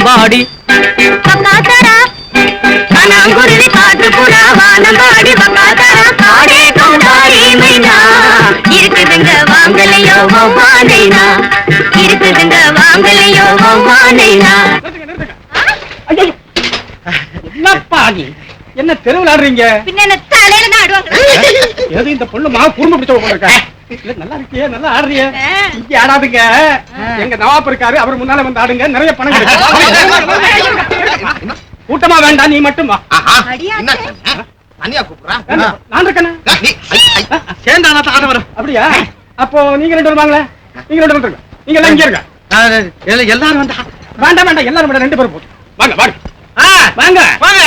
வானம்பாடி கனாங்குருவி காட்டுப்புறா வானம்பாடி பக்காதரா காடே கௌதாரி மைனா இருக்குதுங்க வாங்கலையோ வௌவானைனா இருக்குதுங்க வாங்கலையோ வௌவானைனா. என்னப்பா நீ என்ன தெருவில் ஆடுறீங்க? பின்ன என்ன தலையில தான் ஆடுவாங்க. ஏதோ இந்த பொண்ணு மா குறும்பு பிடிச்ச போல இருக்கா. நல்லா இருக்கியே, நல்லா ஆடுறிய. இங்க ஆடாதுங்க, எங்க நவாப் இருக்காரு, அவர் முன்னால வந்து ஆடுங்க, நிறைய பணம் கிடைக்கும். கூட்டமா வேண்டாம், நீ மட்டும் வா. தனியா கூப்பிடுறா? நான் இருக்கேன். சேர்ந்தானா ஆட வரும். அப்படியா? அப்போ நீங்க ரெண்டு பேரும் வாங்களேன். நீங்க ரெண்டு பேரும் நீங்க எல்லாம் இங்க இருக்க. எல்லாரும் வந்தா வேண்டாம் வேண்டாம், எல்லாரும் வேண்டாம், ரெண்டு பேரும் போதும். வாங்க வாங்க வாங்க வாங்க.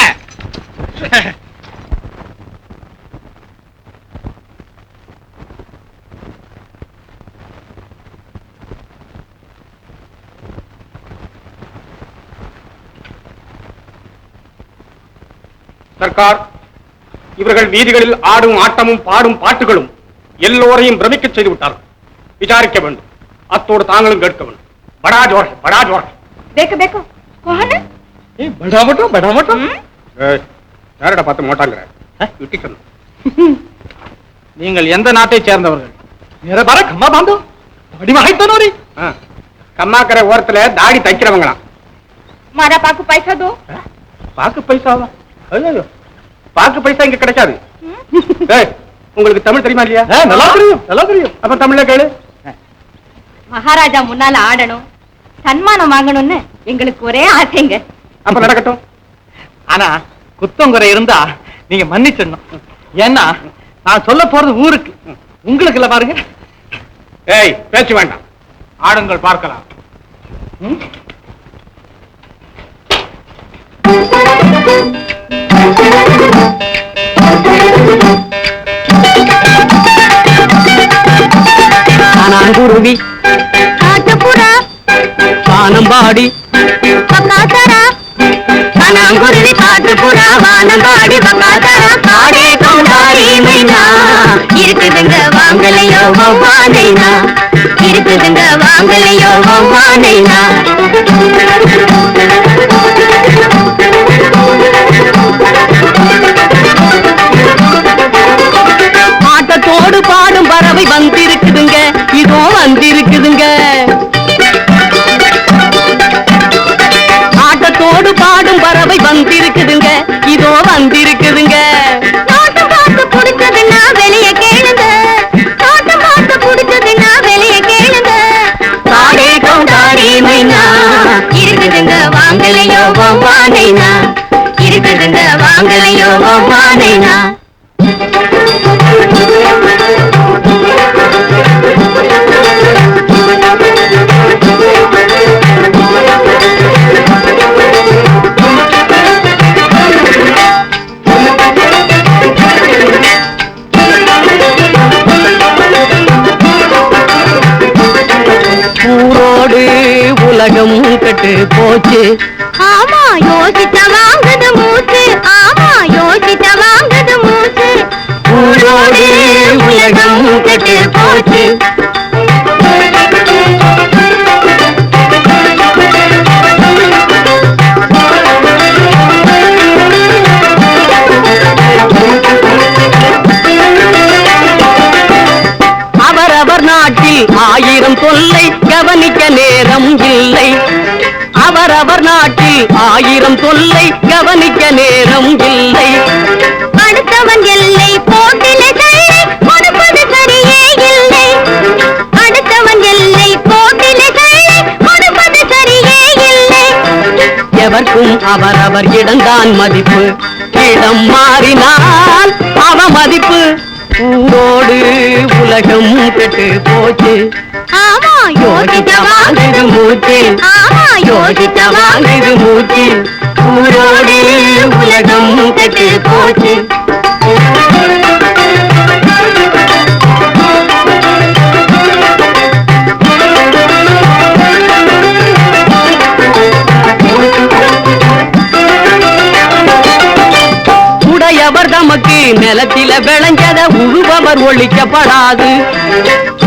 சர்க்கார், இவர்கள் வீதிகளில் ஆடும் ஆட்டமும் பாடும் பாட்டுகளும் எல்லோரையும் பிரமிக்க செய்து விட்டார்கள். விசாரிக்க வேண்டும், அத்தோடு தாங்களும் கேட்க வேண்டும். படா ஜோர் படா ஜோர். देखो देखो कौन है? ए बड़ा मोटो யாரடா பார்த்து மோட்டாங்கற? நீங்கள் எந்த நாட்டை சேர்ந்தவர்கள்? मेरा बारा खम्मा बांधो बड़ी माहित तो नोरी. கம்மாக்கற ஓரத்துல தாடி தைக்கிறவங்களா? मारा पाकु पैसा दो. பாக்கு பைசாவா? ஐயோ, பாக்கு பைசா இங்க கிடைக்காது. ஏய், உங்களுக்கு தமிழ் தெரியுமா இல்லையா? நல்லா தெரியும், நல்லா தெரியும். அப்ப தமிழ்ல கேளு. மகாராஜா முன்னால ஆடணும், சன்மானம் வாங்கணும்னு எங்களுக்கு ஒரே ஆசைங்க. அப்ப நடக்கட்டும். ஆனா குத்தங்குறை இருந்தா நீங்க மன்னிச்சிடணும். ஏன்னா நான் சொல்ல போறது ஊருக்கு, உங்களுக்கு இல்ல. பாருங்க. ஏய், பேச்சு வேண்டாம், ஆடுங்கள் பார்க்கலாம். கனாங்குருவி காட்டுப்புறா வானம்பாடி பக்காதரா கனாங்குருவி காட்டுப்புறா வானம்பாடி பக்காதரா காடே கௌதாரி மைனா இருக்குதுங்க வாங்கலையோ வௌவானைனா இருக்குதுங்க வாங்கலையோ வௌவானைனா. ஆட்டத்தோடு பாடும் பறவை வந்திருக்குதுங்க, இதோ வந்திருக்குதுங்க. ஆட்டத்தோடு பாடும் பறவை வந்திருக்குதுங்க, இதோ வந்திருக்குதுங்க. தோட்டம் பார்த்து பிடிச்சதுன்னா வெளிய கேளுங்க, தோட்டம் பார்த்து பிடிச்சதுன்னா வெளிய கேளுங்க. காடே கௌதாரி மைனா இருக்குதுங்க வாங்கலையோ வௌவானைனா இருக்குதுங்க வாங்கலையோ வௌவானைனா. ஊரோடு உலகம் கெட்டு போச்சு. ஆமா யோசித்த வாங்குது மூச்சு, ஆமா யோசித்த வாங்குது மூச்சு. ஊரோடு உலகம் கெட்டு போச்சு. அவரவர் நாட்டில் 1000 தொல்லை, கவனிக்க நேரம் இல்லை. அவரவர் நாட்டில் 1000 தொல்லை, கவனிக்க நேரம் இல்லை. அடுத்தவன் எல்லை போட்டிலே தள்ளி கொடுப்பது சரியே இல்லை. அடுத்தவன் எல்லை போட்டிலே தள்ளி கொடுப்பது சரியே இல்லை. எவர்க்கும் அவரவர் இடம்தான் மதிப்பு, இடம் மாறினால் அவ மதிப்பு. ஊரோடு உலகம் கெட்டு போச்சு. ஆமா யோசித்த வாங்குது மூச்சு, ஆமா யோசித்த வாங்குது மூச்சு. ஊரோடு உலகம் கெட்டு போச்சு. உடையவர் தமக்கு நிலத்தில விளைஞ்சத உழுபவர் ஒழிக்கப்படாது.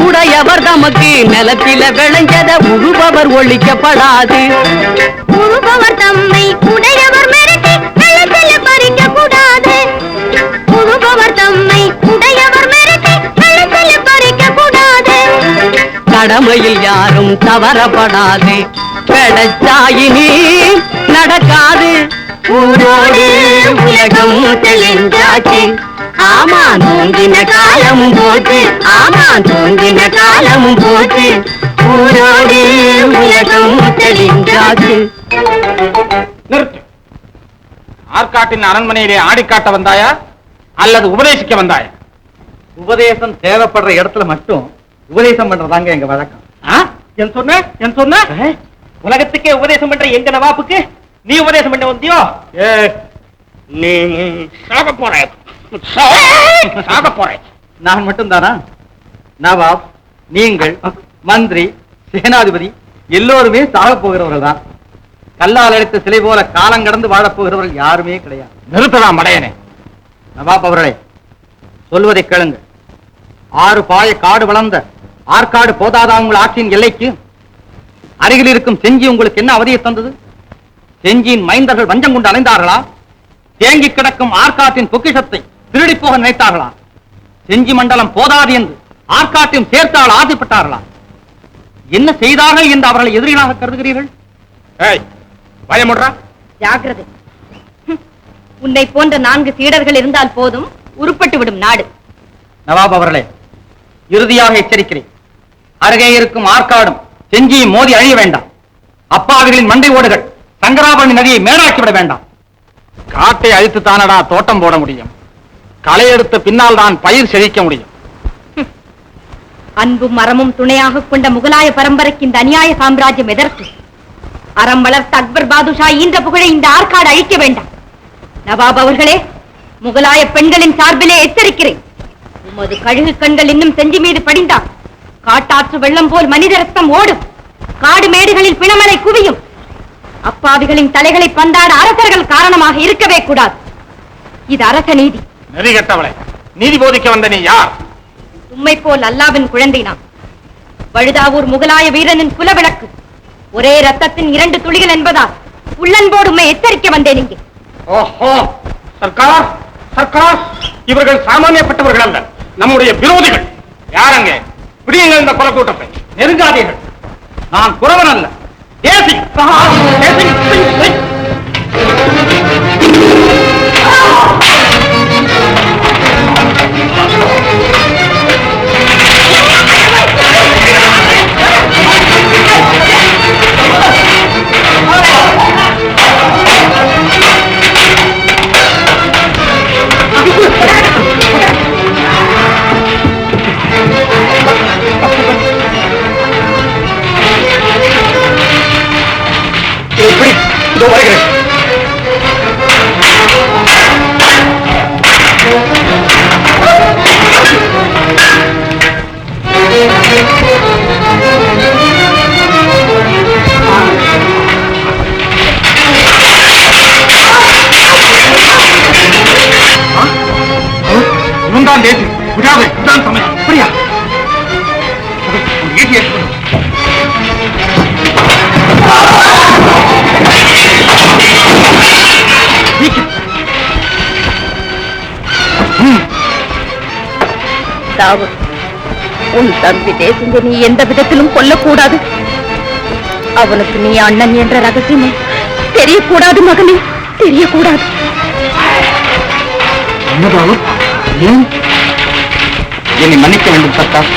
உடையவர் தமக்கு நிலத்தில விளைஞ்சத உழுபவர் ஒழிக்கப்படாது. உழுபவர் தம்மை உடையவர் மிரட்டி வெள்ளத்தில் பறிக்க கூடாது. உழுபவர் தம்மை உடையவர் மிரட்டி வெள்ளத்தில் பறிக்க கூடாது. கடமையில் யாரும் தவறப்படாது. பெடச்சாயினி நடக்காது. ஊரோடு உலகம் தெளிஞ்சாச்சு. ஆமா தூங்கின காலமும் போச்சு. ஆமா தூங்கின காலமும் போச்சு. ஊரோடு உலகம் தெளிஞ்சாச்சு. நிறுத்து. ஆற்காட்டின் அரண்மனையிலே ஆடிக்காட்ட வந்தாயா அல்லது உபதேசிக்க வந்தாயா? உபதேசம் தேவைப்படுற இடத்துல மட்டும் உபதேசம் பண்றதாங்க எங்க வழக்கம். என் சொன்ன உலகத்துக்கே உபதேசம் பண்ற எங்க நவாப்புக்கு நீ உபதேசம் பண்ண வந்தியோ? நீ சாக போற. நான் மட்டும் தானா? நவாப், நீங்கள், மந்திரி, சேனாதிபதி எல்லோருமே சாக போகிறவர்கள் தான். கல்லால் அழைத்த சிலை போல காலம் கடந்து வாழப் போகிறவர்கள் யாருமே கிடையாது. நிறுத்தலாம் மடையனே. நவாப் அவர்களே, சொல்வதை கேளுங்க. 6 பாய காடு வளர்ந்த ஆற்காடு போதாதா உங்கள் ஆட்சியின் எல்லைக்கு? அருகில் இருக்கும் செஞ்சி உங்களுக்கு என்ன அவதியை தந்தது? செஞ்சியின் மைந்தர்கள் வஞ்சம் கொண்டு அலைந்தார்களா? தேங்கி கிடக்கும் ஆற்காட்டின் பொக்கிஷத்தை திருடி போக நினைத்தார்களா? செஞ்சி மண்டலம் போதாது என்று ஆற்காட்டையும் சேர்த்தால் ஆசைப்பட்டார்களா? என்ன செய்தார்கள் என்று அவர்களை எதிரிகளாக கருதுகிறீர்கள்? பயமுடுறா. ஜாக்கிரதை. உன்னை போன்ற 4 சீடர்கள் இருந்தால் போதும், உருப்பட்டு விடும் நாடு. நவாப் அவர்களே, இறுதியாக எச்சரிக்கிறேன். அருகே இருக்கும் ஆற்காடும் செஞ்சியும் மோதி அழிய வேண்டாம். அப்பாவிகளின் மண்டை ஓடுகள் சங்கராபரணி நதியை மேலாக்கிவிட வேண்டாம். காட்டை அழித்து தானடா தோட்டம் போட முடியும். களை எடுத்த பின்னால் தான் பயிர் செழிக்க முடியும். அன்பும் மரமும் துணையாக கொண்ட முகலாய பரம்பரைக்கு இந்த அநியாய சாம்ராஜ்யம் எதற்கு? அறம் வளர்த்த அக்பர் பாதுஷா ஈன்ற புகழை இந்த ஆற்காடு அழிக்க வேண்டாம். நவாப் அவர்களே, முகலாய பெண்களின் சார்பிலே எச்சரிக்கிறேன். உமது கழுகு கண்கள் இன்னும் செஞ்சி மீது படிந்தால் காட்டாற்று வெள்ளம் போல் மனித ரத்தம் ஓடும். காடு மேடுகளில் பிணமலை குவியும். அப்பாவிகளின் தலைகளை பந்தாட அரசர்கள் காரணமாக இருக்கவே கூடாது. இது அரச நீதி. நெறி கெட்டவளை, நீதி போதிக்க வந்த நீ யார்? உம்மை போல் அல்லாவின் குழந்தை நான். வழுதாவூர் முகலாய வீரனின் குலவிளக்கு. ஒரே ரத்தத்தின் 2 துளிகள் என்பதால் உள்ளன்போடு உம்மை எச்சரிக்க வந்தேன் இங்கே. ஓஹோ, சர்க்கார் சர்க்கார், இவர்கள் சாமானியப்பட்டவர்கள் அல்ல, நம்முடைய விரோதிகள். யாரங்க? பிடியுங்கள் இந்த கொலை கூட்டத்தை. நெருங்காதீர்கள். நான் குறவன் அல்ல, தேசி. இதோ வருகிறேன். இவன்தான் தேசி. விடாது, இதுதான் சமயம். அப்படியா? ஈட்டியை உன் தம்பி தேசிங்க நீ எந்த விதத்திலும் கொல்லக்கூடாது. அவனுக்கு நீ அண்ணன் என்ற ரகசியமே தெரியக்கூடாது மகனே, தெரியக்கூடாது. என்னை மன்னிக்க வேண்டும் சர்க்கார்.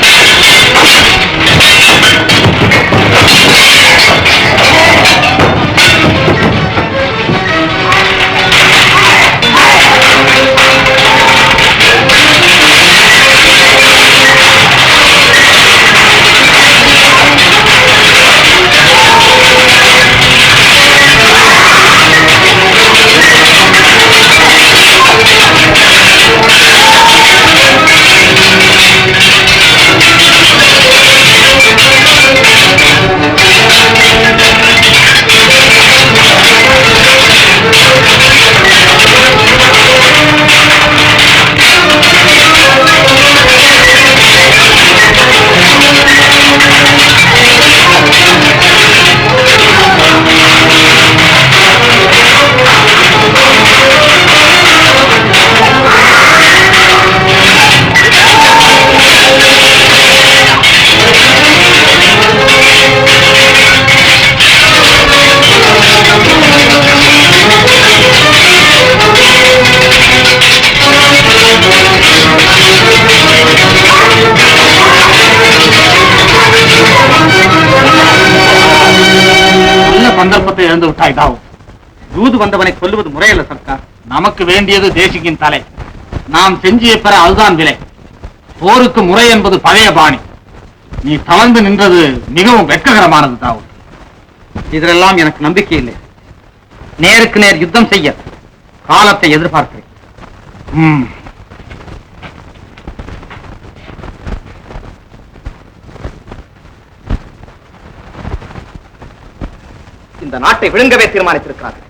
சொல்கிறாய் தாவூத்? தூது வந்தவனை கொல்லுவது முறையல்ல சர்க்கார். நமக்கு வேண்டியது தேசிகின் தலை. நாம் செஞ்சியை பெற அதுதான் விலை. போருக்கு முறை என்பது பழைய பாணி. நீ தளர்ந்து நின்றது மிகவும் வெட்ககரமானது தாவூத். இதிலெல்லாம் எனக்கு நம்பிக்கை இல்லை. நேருக்கு நேர் யுத்தம் செய்ய காலத்தை எதிர்பார்க்கிறேன். இந்த நாட்டை விழுங்கவே தீர்மானித்திருக்கிறார்கள்.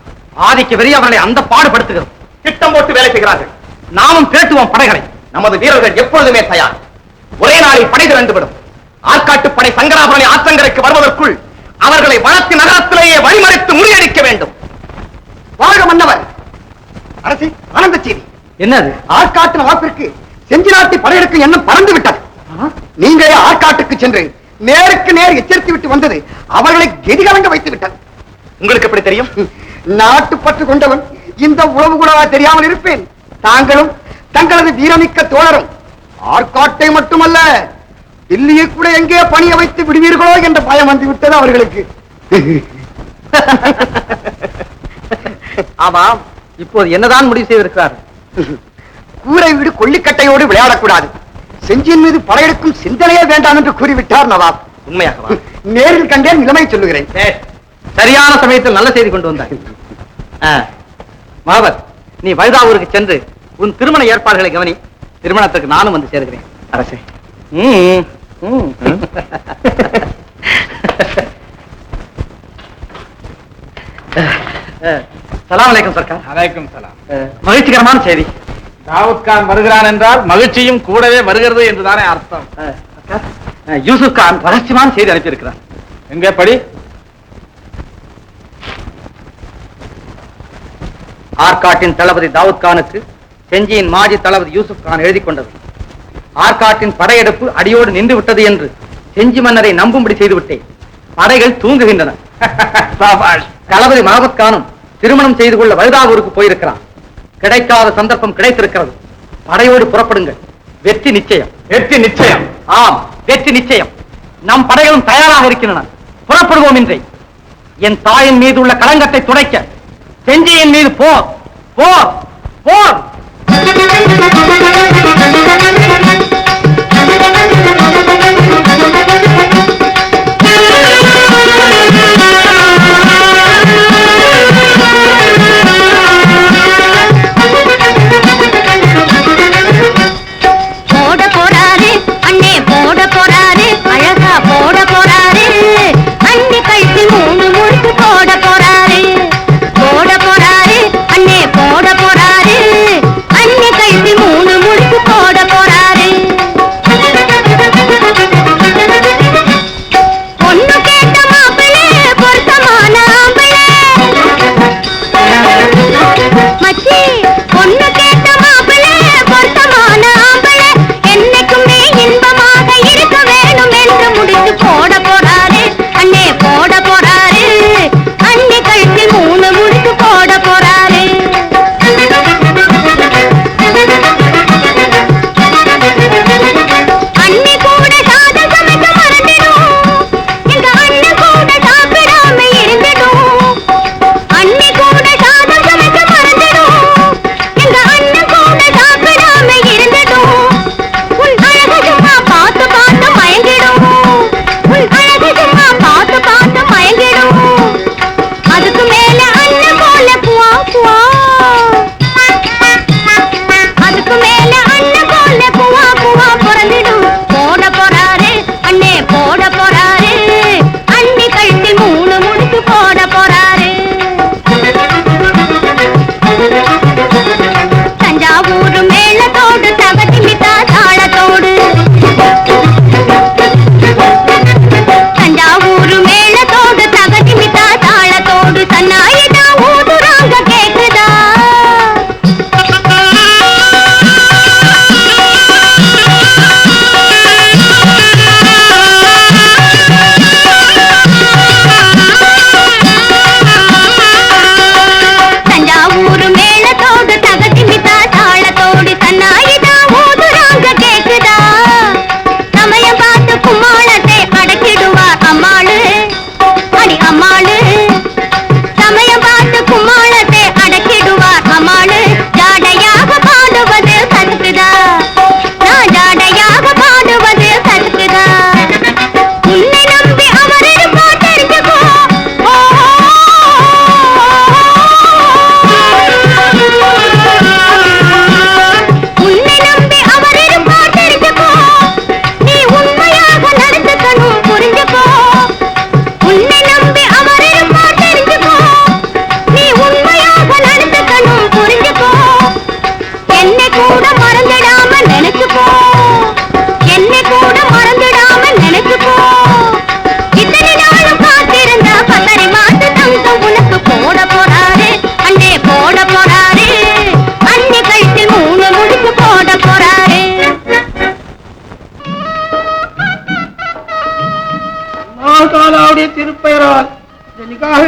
ஆதிக்க வெறி அவர்களை அந்த பாடுபடுத்துகிறது. திட்டம் போட்டு வேலை செய்கிறார்கள். நாமும் திரட்டுவோம் படைகளை. நமது வீரர்கள் எப்பொழுதுமே தயார். ஒரே நாளில் படை திரண்டுவிடும். ஆற்காட்டு படை சங்கராபுரணி ஆற்றங்கரைக்கு வருவதற்குள் அவர்களை வளர்த்து நகரத்திலேயே வழிமறித்து முறியடிக்க வேண்டும். வாழ்க மன்னவர். அரசு ஆனந்த செய்தி. என்னது? ஆற்காட்டின் வாப்பிற்கு செஞ்சி நாட்டி படையெடுக்கும் எண்ணம் பறந்து விட்டது. நீங்களே ஆற்காட்டுக்கு சென்று நேருக்கு நேர் எச்சரித்து விட்டு வந்தது அவர்களை கெதிகலங்க வைத்து விட்டது. உங்களுக்கு எப்படி தெரியும்? நாட்டு பற்று கொண்டவன் இந்த உறவு கூடவா தெரியாமல் இருப்பேன்? தாங்களும் தங்களது வீரமிக்க தோழரும் ஆற்காட்டை மட்டுமல்ல தில்லியை கூட எங்கே பணிய வைத்து விடுவீர்களோ என்ற பயம் வந்து விட்டது அவர்களுக்கு. ஆமாம், இப்போது என்னதான் முடிவு செய்திருக்கிறார்? கூரை வீடு கொள்ளிக்கட்டையோடு விளையாடக்கூடாது. செஞ்சியின் மீது படையெடுக்கும் சிந்தனையே வேண்டாம் என்று கூறிவிட்டார் நவாப். உண்மையாகவா? நேரில் கண்டேன், நிலைமை சொல்லுகிறேன். சரியான சமயத்தில் நல்ல செய்தி கொண்டு வந்தார். மாபத், நீ வைதாவூருக்கு சென்று உன் திருமண ஏற்பாடுகளை கவனி. திருமணத்துக்கு நானும் வந்து சேர்கிறேன். அரசே. சலாம் அலைக்கும் சர்க்கார். அலைக்கும் சலாம். மகிழ்ச்சிகரமான செய்தி. தாவூத் கான் வருகிறான் என்றால் மகிழ்ச்சியும் கூடவே வருகிறது என்றுதானே அர்த்தம். யூசுப் கான் ரகசியமான செய்தி அனுப்பியிருக்கிறார். எங்கே படி? ஆற்காட்டின் தளபதி தாவூத் கானுக்கு செஞ்சியின் மாஜி தளபதி யூசுப் கான் எழுதி கொண்டது. ஆற்காட்டின் படையெடுப்பு அடியோடு நின்று விட்டது என்று செஞ்சி மன்னரை நம்பும்படி செய்துவிட்டேன். படைகள் தூங்குகின்றன. தளபதி மஹபத் கானும் திருமணம் செய்து கொள்ள வைதாவூருக்கு போயிருக்கிறான். கிடைக்காத சந்தர்ப்பம் கிடைத்திருக்கிறது. படையோடு புறப்படுங்கள். வெற்றி நிச்சயம். வெற்றி நிச்சயம். ஆம், வெற்றி நிச்சயம். நம் படைகளும் தயாராக இருக்கின்றன. புறப்படுவோம் இன்றை. என் தாயின் மீது உள்ள களங்கத்தை துடைக்க செஞ்சியின் மீது போர் போர் போர். போட போறாரு அண்ணே, போட போறாரு, அழகா போட போறாரு. அண்ணி கழுத்து 3 முழுக்கு போட போறாரு. போட போறாரு அண்ணே, போட போறாரு.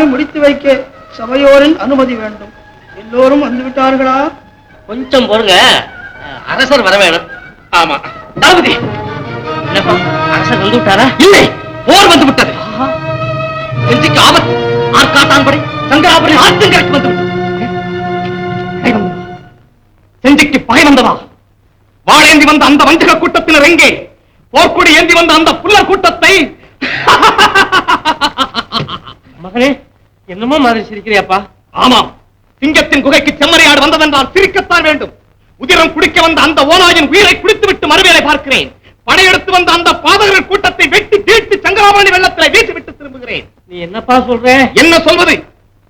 விழாவை முடித்து வைக்க சபையோரின் அனுமதி வேண்டும். எல்லோரும் வந்து விட்டார்களா? கொஞ்சம் பொறுங்க, அரசர் வர வேணும். ஆமா தளபதி. என்னப்பா, அரசர் வந்து விட்டாரா? இல்லை, போர் வந்து விட்டது. செஞ்சிக்கு ஆபத்து. ஆர்காட்டான்படை சங்கராபுரி ஆற்றங்கரைக்கு வந்து விட்டது. செஞ்சிக்கு பகை வந்ததா? வாழேந்தி வந்த அந்த வஞ்சக கூட்டத்தினர் எங்கே? போர்க்குடி ஏந்தி வந்த அந்த புல்லர் கூட்டத்தை மகனே, என்னமோ மாதிரி சிரிக்கிறியாப்பா? ஆமாம், சிங்கத்தின் குகைக்கு செம்மறியாடு வந்ததென்றால் சிரிக்கத்தான் வேண்டும். உதிரம் குடிக்க வந்த அந்த ஓநாயின் உயிரை குடித்துவிட்டு மறுவேளை பார்க்கிறேன். படையெடுத்து வந்த அந்த பாதகர்கள் கூட்டத்தை வெட்டி தீட்டு சங்கராபரணி வெள்ளத்திலே வீசிவிட்டு திரும்புகிறேன். நீ என்னப்பா சொல்ற? என்ன சொல்வது?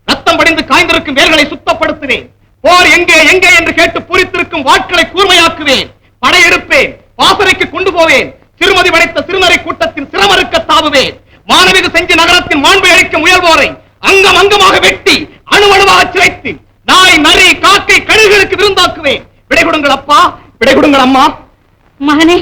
ரத்தம் படிந்து காய்ந்திருக்கும் வேர்களை சுத்தப்படுத்துவேன். போர் எங்கே எங்கே என்று கேட்டு பூரித்திருக்கும் வாட்களை கூர்மையாக்குவேன். படையெடுப்பேன், பாசறைக்கு கொண்டு போவேன். திருமதி படைத்த சிறுநரை கூட்டத்தின் சிரமறுக்க தாவுவேன். மாணவிகு செஞ்சு நகரத்தின் மாண்பை அளிக்க முயல்வோரை அங்கம் அங்கமாக வெட்டி அணுவணுவாக சிறைத்து நாய் நரி காக்கை கழுகுகளுக்கு விருந்தாக்குவேன். விடை கொடுங்கள் அப்பா, விடை கொடுங்கள் அம்மா. மகனே,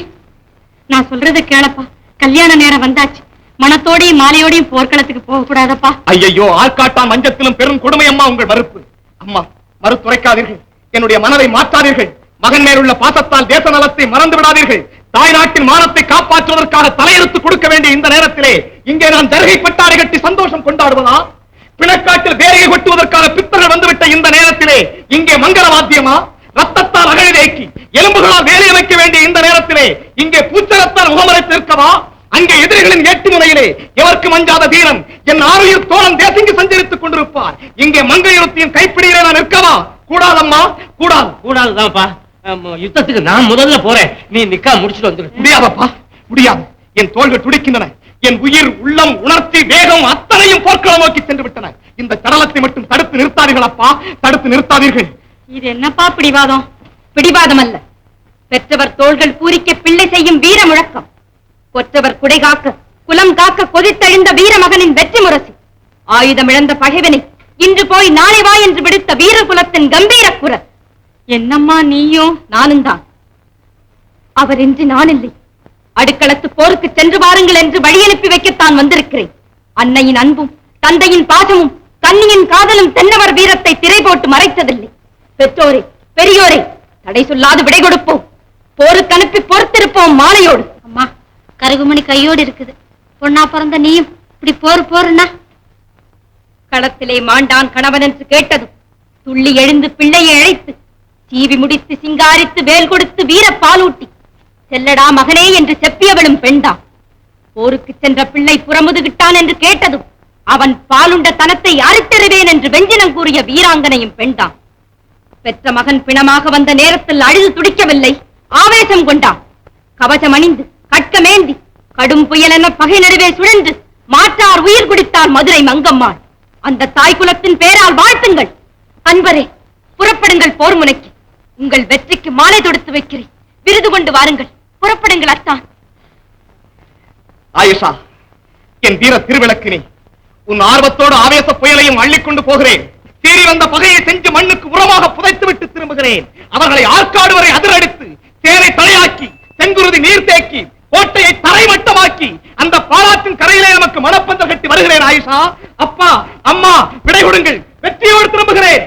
நான் சொல்றதை கேளப்பா. கல்யாண நேரம் வந்தாச்சு. மனத்தோடையும் மாலையோடையும் போர்க்களத்துக்கு போக கூடாதப்பா. ஐயோ, ஆர்காட்டான் மஞ்சத்திலும் பெரும் கொடுமை அம்மா உங்கள் மறுப்பு. அம்மா, மறுத்துரைக்காதீர்கள். என்னுடைய மனதை மாற்றாதீர்கள். மகன் மேலுள்ள பாசத்தால் தேச நலத்தை மறந்து விடாதீர்கள். தாய் நாட்டின் மானத்தை காப்பாற்றுவதற்காக தலையெடுத்து கொடுக்க வேண்டிய இந்த நேரத்திலே இங்கே நான் தருகை பட்டாரை கட்டி சந்தோஷம் கொண்டாடுவதா? பிணக்காட்டில் வேலையை கொட்டுவதற்காக பித்தர்கள் வந்துவிட்ட இந்த நேரத்திலே இங்கே மங்கள வாத்தியமா? ரத்தத்தால் அகழி தேக்கி எலும்புகளால் வேலையை வைக்க வேண்டிய இந்த நேரத்திலே இங்கே பூச்சரத்தால் முகமறைத்து இருக்கவா? அங்கே எதிரிகளின் ஏட்டு முனையிலே எவருக்கு மஞ்சாத வீரன் என் ஆறுயிர் தோழன் தேசிங்கு சஞ்சரித்துக் கொண்டிருப்பார். இங்கே மங்கையுத்தியின் கைப்பிடியிலே நான் இருக்கவா? கூடாதம்மா, கூடாது. கூடாதுதான்ப்பா. யுத்தத்துக்கு நான் முதல்ல போறேன், நீ நிக்கா முடிச்சுட்டு வந்துடு. முடியாதப்பா, முடியாது. என் தோள்கள் துடிக்கின்றன. என் உயிர், உள்ளம், உணர்ச்சி, வேகம் அத்தனையும் போர்க்களம் நோக்கி சென்று விட்டன. இந்த சடலத்தை மட்டும் தடுத்து நிறுத்தாதீர்கள் அப்பா, தடுத்து நிறுத்தாதீர்கள். இது என்னப்பா பிடிவாதம்? பிடிவாதம் அல்ல, பெற்றவர் தோள்கள் பூரிக்க பிள்ளை செய்யும் வீர முழக்கம். கொற்றவர் குடை காக்க குலம் காக்க கொதித்தெழுந்த வீர மகனின் வெற்றி முரசு. ஆயுதம் இழந்த பகைவனை இன்று போய் நாளை வா என்று விடுத்த வீர குலத்தின் கம்பீர குரல். என்னம்மா நீயும் நானும் தான். அவர் இன்றி நான் இல்லை. அடுக்களத்து போருக்கு சென்று வாருங்கள் என்று வழி அனுப்பி வைக்கத்தான் வந்திருக்கிறேன். அன்னையின் அன்பும் தந்தையின் பாசமும் கண்ணியின் காதலும் தென்னவர் வீரத்தை திரை போட்டு மறைத்ததில்லை. பெற்றோரே, பெரியோரே, தடை சொல்லாது விடை கொடுப்போம். போருக்கு அனுப்பி பொறுத்திருப்போம் மாலையோடு. அம்மா, கருகுமணி கையோடு இருக்குது. பொண்ணா பிறந்த நீயும் இப்படி போருன்னா? களத்திலே மாண்டான் கணவன் என்று கேட்டதும் துள்ளி எழுந்து பிள்ளையை அழைத்து சீவி முடித்து சிங்காரித்து வேல் கொடுத்து வீர பாலூட்டி செல்லடா மகனே என்று செப்பியவளும் பெண்தான். போருக்கு சென்ற பிள்ளை புறமுதுகிட்டான் என்று கேட்டதும் அவன் பாலுண்ட தனத்தை அறுத்தெறிவேன் என்று வெஞ்சினம் கூறிய வீராங்கனையும் பெண்தான். பெற்ற மகன் பிணமாக வந்த நேரத்தில் அழுது துடிக்கவில்லை, ஆவேசம் கொண்டான். கவசம் அணிந்து கட்கமேந்தி கடும் புயல் என பகை நடுவே சுழன்று மாற்றார் உயிர் குடித்தார் மதுரை மங்கம்மாள். அந்த தாய் குலத்தின் பேரால் வாழ்த்துங்கள். அன்பரே, புறப்படுங்கள் போர் முனைக்கு. உங்கள் வெற்றிக்கு மாலை தொடுத்து வைக்கிறேன். விருது கொண்டு வாருங்கள். புறப்படுங்கள் அத்தான். ஆயுஷா, என் வீர திருவிளக்கினே, உன் ஆர்வத்தோடு ஆவேச புயலையும் அள்ளிக்கொண்டு போகிறேன். சீறி வந்த பகையை செஞ்சு மண்ணுக்கு உரமாக புதைத்து விட்டு திரும்புகிறேன். அவர்களை ஆற்காடு வரை அதிரடித்து தேரை தலையாக்கி செங்குருதி நீர் தேக்கி கோட்டையை தரைமட்டமாக்கி அந்த பாலாற்றின் கரையிலே நமக்கு மணப்பந்தல் கட்டி வருகிறேன். ஆயுஷா, அப்பா, அம்மா, விடை கொடுங்கள். வெற்றியோடு திரும்புகிறேன்.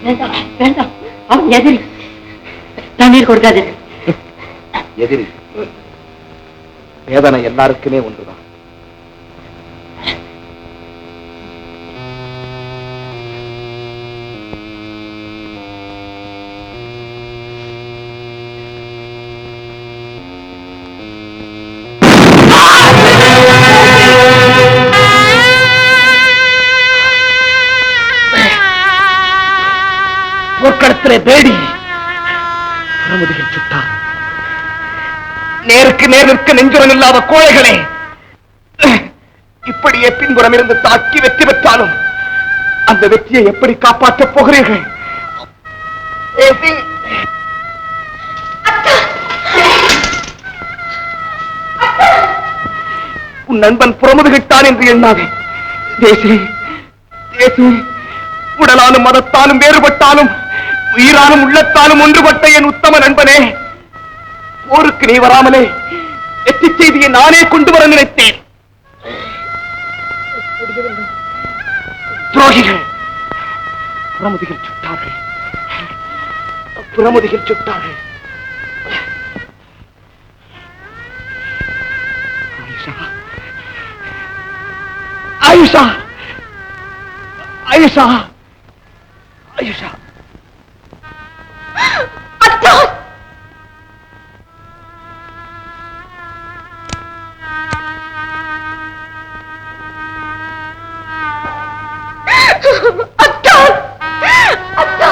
வேண்டாம் வேண்டாம், அவன் எதிரி. தண்ணீர் கொடுக்காது. எதிரி வேதனை எல்லாருக்குமே ஒன்றுதான். போர்க்களத்திலே தேடி புறமுதுகில் சுட்டார். நேருக்கு நேர் நிற்க நெஞ்சுரம் இல்லாத கோழைகளே, இப்படியே பின்புறம் இருந்து தாக்கி வெற்றி பெற்றாலும் அந்த வெற்றியை எப்படி காப்பாற்றப் போகிறீர்கள்? உன் நண்பன் புறமுதுகிட்டான் என்று எண்ணாதே. தேசி தேசி, உடலாலும் மதத்தாலும் வேறுபட்டாலும் உயிராலும் உள்ளத்தாலும் ஒன்றுபட்ட என் உத்தம நண்பனே, போருக்கு நீ வராமலே வெற்றி செய்தியை நானே கொண்டு வர நினைத்தேன். துரோகிகள் புறமுதுகில் சுட்டார்கள், புறமுதுகில் சுட்டார்கள். ஆயிஷா, ஆயிஷா, ஆயிஷா, அத்தா! அத்தா! அத்தா!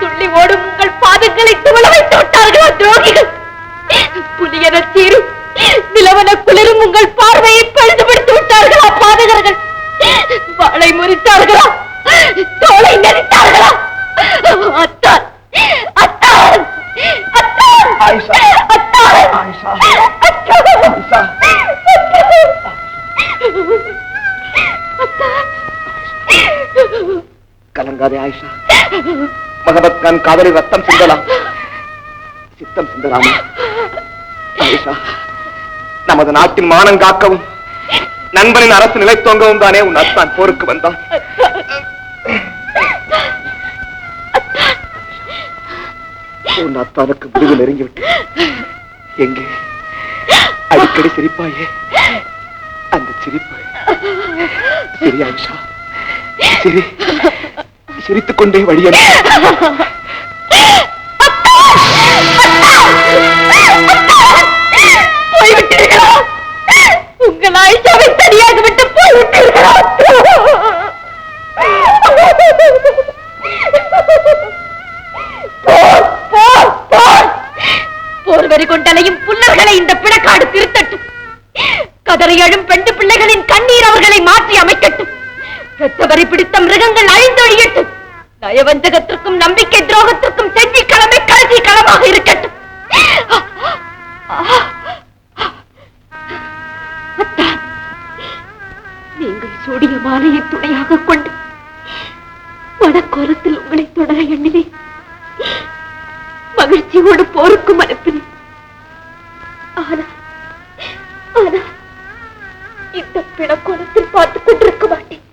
துள்ளி ஓடும் உங்கள் பாதங்களை துவள வைத்து விட்டார்களா துரோகிகள்? புலியன சீரும் நிலவன குளிரும் உங்கள் பார்வையை பழுதுபடுத்தி விட்டார்களா பாதகர்கள்? வாளை முறித்தார்களா? தோளை நெறித்தார்களா? அத்தான், அத்தான், அத்தான், ஆயிஷா, அத்தான், ஆயிஷா, அத்தான், கலங்காதே ஆயிஷா. மகபத் கான் காதலி ரத்தம் சிந்தலாம், சித்தம் சிந்தலாமா? ஆயிஷா, நமது நாட்டின் மானம் காக்கவும் நண்பனின் அரசு நிலைத்தோங்கவும் தானே உன் அத்தான் போருக்கு வந்தான். உன் அத்தானுக்கு முடிவு நெருங்கிவிட்டு எங்கே அடிக்கடி சிரிப்பாயே, அந்த சிரிப்பு சரி ஆயிஷா, சரி, சிரித்துக் கொண்டே வழிய போய்விட்டீர்களா? உங்கள் ஆயிஷாவை தனியாக விட்டு போய்விட்டீர்களா? போர் வெறி கொண்டலையும் புல்லர்களை இந்த பிணக்காடு திருத்தட்டும். கதறி எழும் பெண்டு பிள்ளைகளின் கண்ணீர் அவர்களை மாற்றி அமைக்கட்டும். இரத்தவரி பிடித்த மிருகங்கள் அழிந்தொழியட்டும். நயவஞ்சகத்திற்கும் நம்பிக்கை துரோகத்திற்கும் செஞ்சி கிழமை கடைசி களமாக இருக்கட்டும். நீங்கள் சூடிய மாலையை துணையாக கொண்டு வடக்கோலத்தில் உங்களை தொடர எண்ணினேன். மகிழ்ச்சியோடு போருக்கும் அனுப்பினேன். ஆனால் இந்த பிணக்கோலத்தில் பார்த்துக் கொண்டிருக்க மாட்டேன்.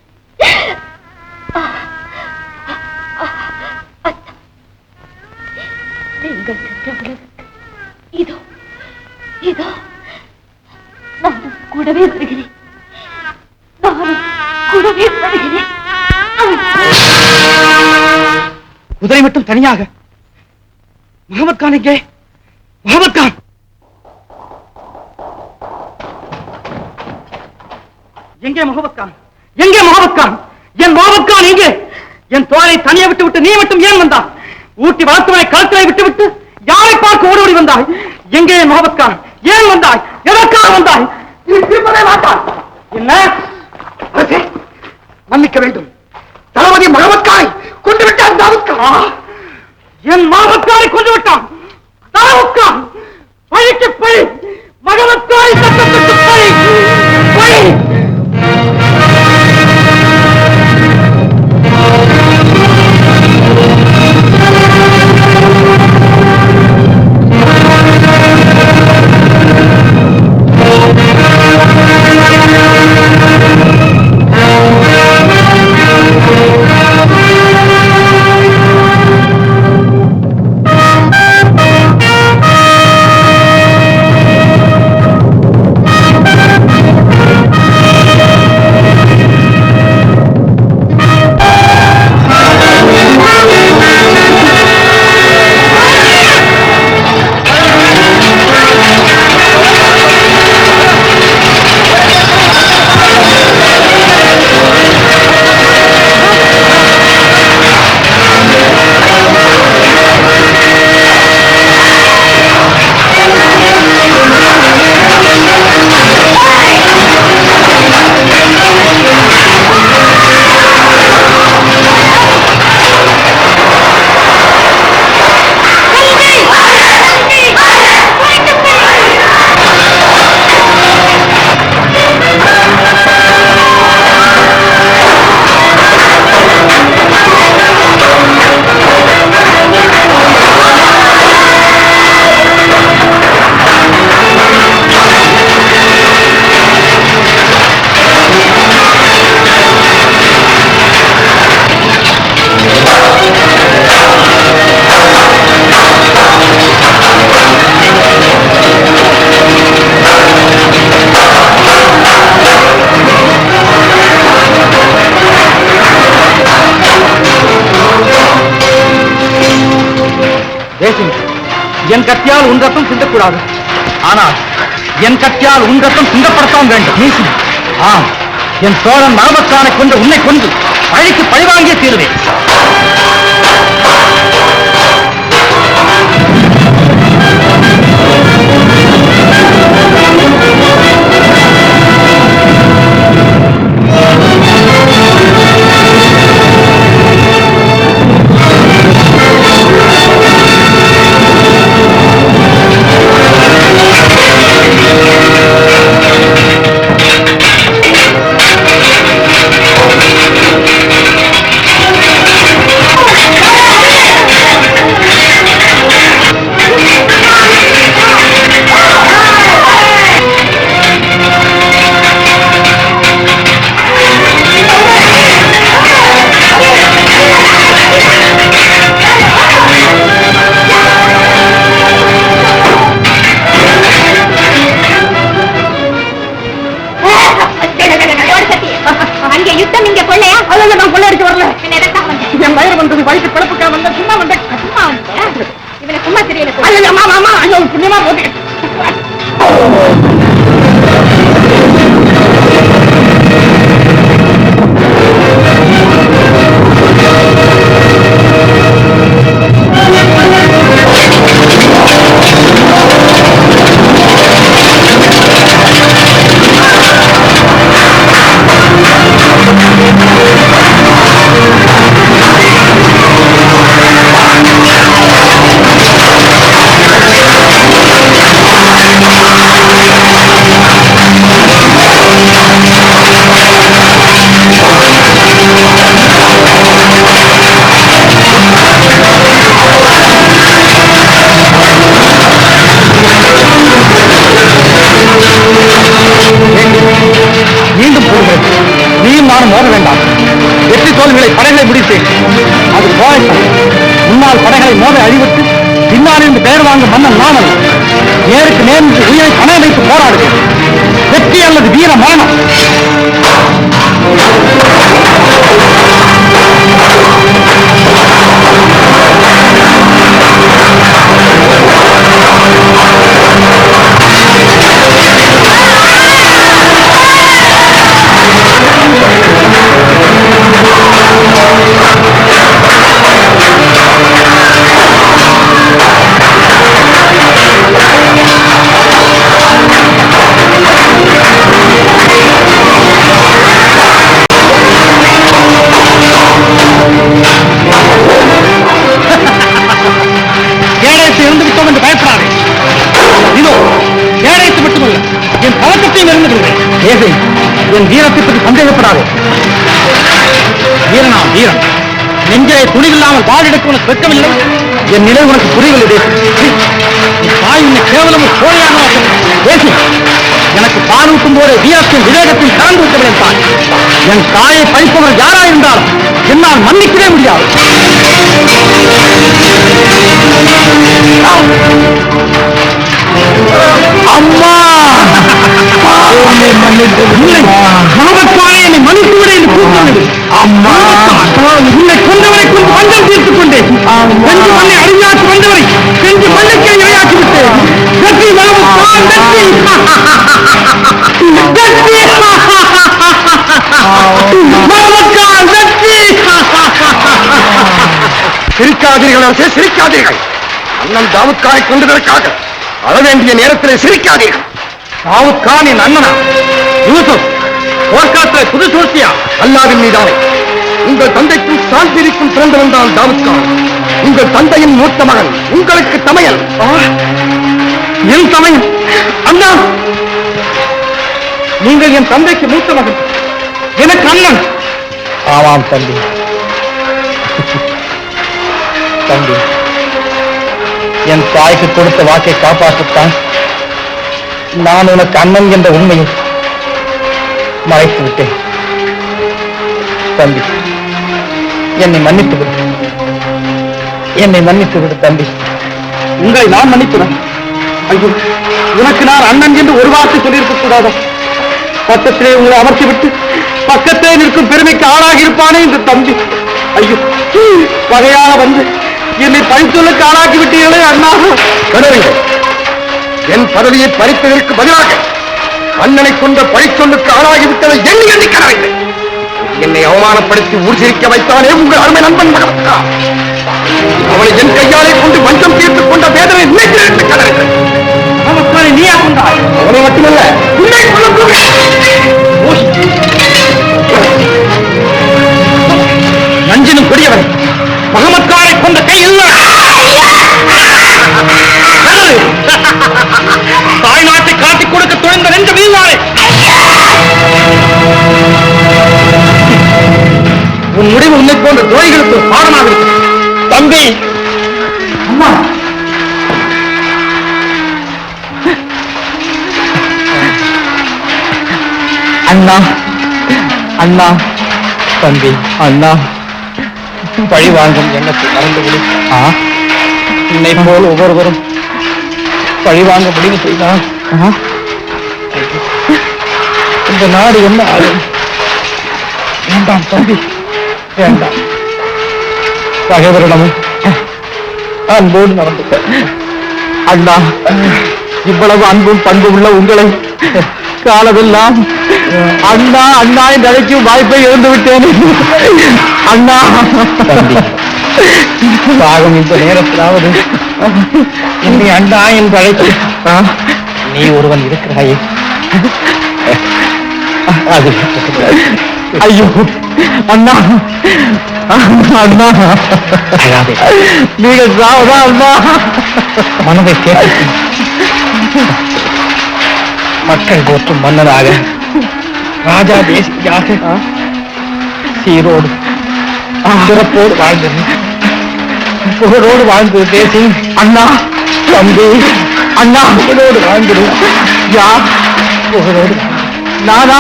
நீங்கள் சென்ற உலகத்துக்கு இதோ இதோ நானும் கூடவே வருகிறேன். நானும் கூடவே வருகிறேன். குதிரை மட்டும் தனியாக. முகமது கான் எங்கே? முகமது கான்! எங்கே முகமது கான்? எங்கே முகமது கான்? என் முகமது கான் எங்கே? என் தோழரை தனியை விட்டு விட்டு நீ மட்டும் ஏன் வந்தான்? ஊட்டி வளர்த்தவனை களத்திலே விட்டு விட்டு எதற்கு ஓடி வந்தாய்? எங்கே மகபத்கான்? ஏன் வந்தாய்? எதற்காக வந்தாய்? திருப்பதே மாட்டான். என்ன மன்னிக்க வேண்டும். தளபதி மகபத்கானை கொண்டு விட்டான். தாவூத்கான் என் மகபத்கானை கொண்டு விட்டான். தாவூத்கான் பழிக்கு பழி. மகபத்கானை சட்டத்துக்கு பழி. பழி. என் கத்தியால் உன் ரத்தம் சிந்தக்கூடாது. ஆனால் என் கத்தியால் உன் ரத்தம் சிந்தப்படத்தான் வேண்டும். ஆம், என் சோழன் மகபத்கானை கொண்டு உன்னை கொண்டு பழிக்கு பழிவாங்கிய தீருவேன். புண்ணியமா போட்டு மோத வேண்டாம். வெற்றி தோல்விகளை படைகளை முடித்தேன். அது போராட்டம். முன்னால் படைகளை மோத அழிவிட்டு பின்னாலிருந்து பெயர் வாங்க மன்னன் நாமல் நேருக்கு நேர்ந்து உயிரை பணம் வைத்து போராடுவேன். வெற்றி அல்லது வீர மரணம். தேசை என் வீரத்தை பற்றி சந்தேகப்படாதே. வீரனா வீரன், நெஞ்சை துணிவில்லாமல் வாழெடுக்க உனக்கு வெட்கமில்லை. என் நிலை உனக்கு புரியவில்லை தேசி. தாய் உன்னை கேவலம் கோழையாக தேசி. எனக்கு பாலூட்டும் போது வீரத்தின் விவேகத்தில் கலந்து விட்டவன் தான். என் தாயை பழிப்பவர் யாராயிருந்தாலும் என்னால் மன்னிக்கவே முடியாது. அம்மா என்னை மன்னித்து என்னை மன்னித்து விட என்று கூப்பிடுவது. அம்மா உன்னை கொண்டவரை கொண்டு மஞ்சள் தீர்த்துக் கொண்டேன். செஞ்சு மண்ணை அடியாற்றி வந்தவரை செஞ்சு மண்ணுக்கே இரையாக்கி விட்டேன். வெற்றி சிரிக்காதீர்கள் அரசே, சிரிக்காதீர்கள். அண்ணன் தாவூத் கானை கொண்டதற்காக அழ வேண்டிய நேரத்தில் சிரிக்காதீர்கள். தாவூத் கான் என் அண்ணனா? யூசுப் போர்க்காலத்தில் புது சூழ்ச்சியா? அல்லாவின் மீதானே உங்கள் தந்தைக்கும் சாந்திரிக்கும் பிறந்தவன் தான் தாவூத் கான். உங்கள் தந்தையின் மூத்த மகன், உங்களுக்கு தமையன். என் தமையன்? அண்ணா, நீங்கள் என் தந்தைக்கு மூத்த மகன், எனக்கு அண்ணன். ஆமாம் தம்பி. தம்பி, என் தாய்க்கு கொடுத்த வாக்கை காப்பாற்றத்தான் நான் உனக்கு அண்ணன் என்ற உண்மையை மறைத்து விட்டேன். தம்பி, என்னை மன்னித்து விடு, என்னை மன்னித்து விடு தம்பி. உங்களை நான் மன்னித்துறேன். ஐயோ, உனக்கு நான் அண்ணன் என்று ஒரு வார்த்தை சொல்லியிருக்க கூடாதா? பக்கத்திலே உங்களை அமர்த்தி விட்டு பக்கத்திலே நிற்கும் பெருமைக்கு ஆளாகி இருப்பானே இந்த தம்பி. ஐயோ, பகையாக வந்து என்னை பழிச்சொல்லுக்கு ஆளாக்கி விட்டீர்களே அண்ணா. என் பதவியை பறித்ததற்கு பதிலாக அண்ணனை கொண்ட பழிச்சொல்லுக்கு ஆளாகிவிட்டதை எண்ணி எண்ணி கனவில்லை. என்னை அவமானப்படுத்தி ஊர்சிரிக்க வைத்தானே உங்கள் அருமை நண்பன் மகன். அவனை என் கையாலே கொண்டு வஞ்சம் தீர்த்துக் கொண்ட வேதனை நினைத்து கனவில்லை. அவனை நீயா கொண்டாய்? அவனை மட்டுமல்ல, உன்னை கொள்ள நஞ்சினும் கொடியவன் மகமத்காரை கொண்ட கை இல்லை. தாய்நாட்டை காட்டிக் கொடுக்க துணிந்த நெஞ்ச வீழ்வாரே. உன் முடிவு உன்னை போன்ற துறைகளுக்கு பாடமாக இருக்கு தம்பி. அம்மா, அண்ணா, அண்ணா, தம்பி, அண்ணா, பழி வாங்கும் எண்ணத்தை மறந்துவிடு. என்னை போல் ஒவ்வொருவரும் பழி வாங்க முடிவு செய்தால் இந்த நாடு என்ன ஆகும்? வேண்டாம் தம்பி, வேண்டாம். பகைவரிடமும் அன்போடு நடந்து அண்ணா, இவ்வளவு அன்பும் பண்பு உள்ள உங்களை காலமெல்லாம் அண்ணா அண்ணா என்று அழைக்கும் வாய்ப்பை இழந்து விட்டேன் அண்ணா. சாகும் இந்த நேரத்திலாவது என்னை அண்ணா என்று அழைத்து நீ ஒருவன் இருக்கிறாயே, அது ஐயோ அண்ணா, அண்ணா நீங்கள் சாவதா அண்ணா? மனதை கேட்டு மக்கள் போற்றும் மன்னனாக, ராஜா தேசியாக சீரோடு சிறப்போடு வாழ்ந்தது, புகழோடு வாழ்ந்தது தேசி. அண்ணா, தம்பி, அண்ணா புகழோடு வாழ்ந்தது. யார் புகழோடு? நானா?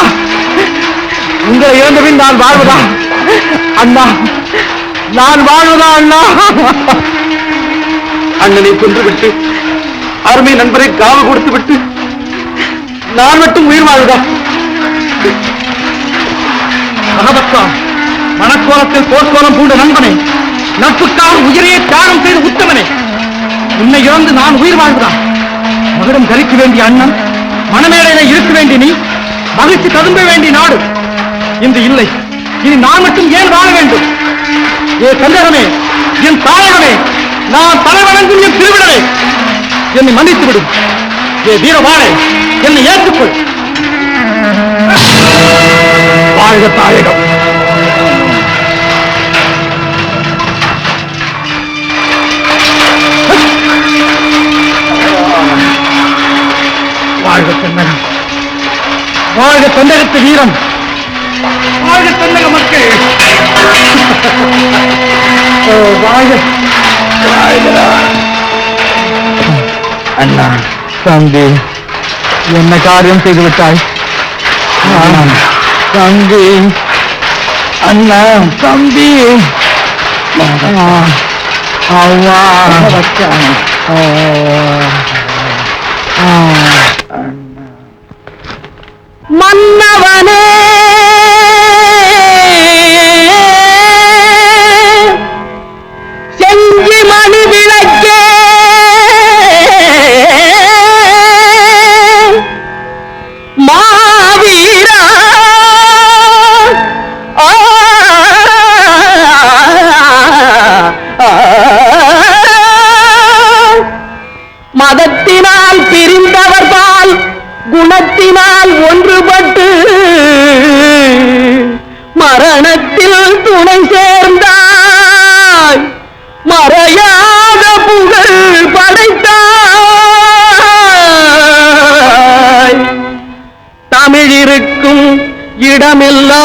உங்களை இழந்தபின் நான் வாழ்வதா அண்ணா? நான் வாழ்வதா அண்ணா? அண்ணனை கொன்று விட்டு அருமை நண்பரை காவு கொடுத்து விட்டு நான் மட்டும் உயிர் வாழ்வதா? மனக்கோலத்தில் போர்க்கோலம் பூண்ட நண்பனே, நட்புக்காக உயிரையே தியாகம் செய்த உத்தமனே, உன்னை இழந்து நான் உயிர் வாழ்வதா? மகுடம் தரிக்க வேண்டிய அண்ணன், மனமேடையில இருக்க வேண்டிய நீ, மகிழ்ச்சி ததும்ப வேண்டிய நாடு இன்று இல்லை. இனி நான் மட்டும் ஏன் வாழ வேண்டும்? ஏ கந்தகமே, என் தாயகமே, நான் தலைவணங்கும் என் திருவிழவே, என்னை மன்னித்து விடும். ஏ வீரவாளே, என்னை ஏற்றுக்கொள். வாழ்க தாயகம். வாழ்க தென்னகம், வாழ்க தொண்டகத்து வீரம், வாழ்க தென்னக மக்கள். வாழ்க. அண்ணா தம்பி, என்ன காரியம் செய்து விட்டாய்? தம்பி, அண்ணா தம்பி, அவ்வா மன்னவனே செஞ்சி மணி விளக்கே மாவீரா மதத்தினால் பிரிந்தவர்தான் குணத்தினால் ஒன்றுபட்டு மரணத்தில் துணை சேர்ந்தாய், மறையாத புகழ் படைத்தாய். தமிழிருக்கும் இடமெல்லாம்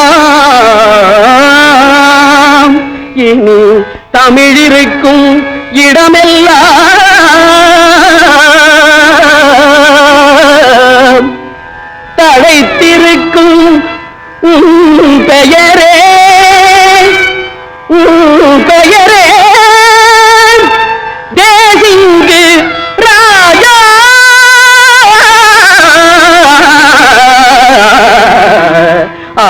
இனி தமிழிருக்கும் இடமெல்லாம் தழைத்திருக்கும் உன் பெயரே, உன் பெயரே தேசிங்கு ராஜா. ஆ